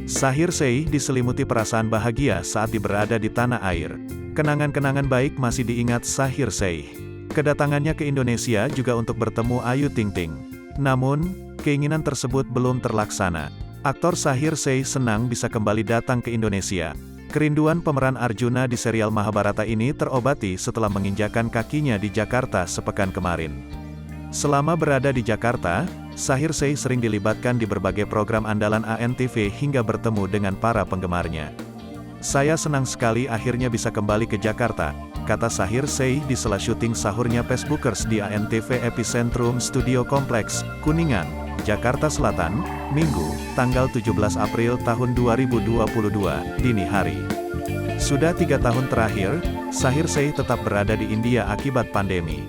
Shahir Sheikh diselimuti perasaan bahagia saat berada di tanah air. Kenangan-kenangan baik masih diingat Shahir Sheikh. Kedatangannya ke Indonesia juga untuk bertemu Ayu Ting Ting. Namun, keinginan tersebut belum terlaksana. Aktor Shahir Sheikh senang bisa kembali datang ke Indonesia. Kerinduan pemeran Arjuna di serial Mahabharata ini terobati setelah menginjakan kakinya di Jakarta sepekan kemarin. Selama berada di Jakarta, Shahir Sheikh sering dilibatkan di berbagai program andalan ANTV hingga bertemu dengan para penggemarnya. "Saya senang sekali akhirnya bisa kembali ke Jakarta," kata Shahir Sheikh di sela syuting sahurnya Facebookers di ANTV Epicentrum Studio Kompleks, Kuningan, Jakarta Selatan, Minggu, tanggal 17 April tahun 2022, dini hari. Sudah 3 tahun terakhir, Shahir Sheikh tetap berada di India akibat pandemi.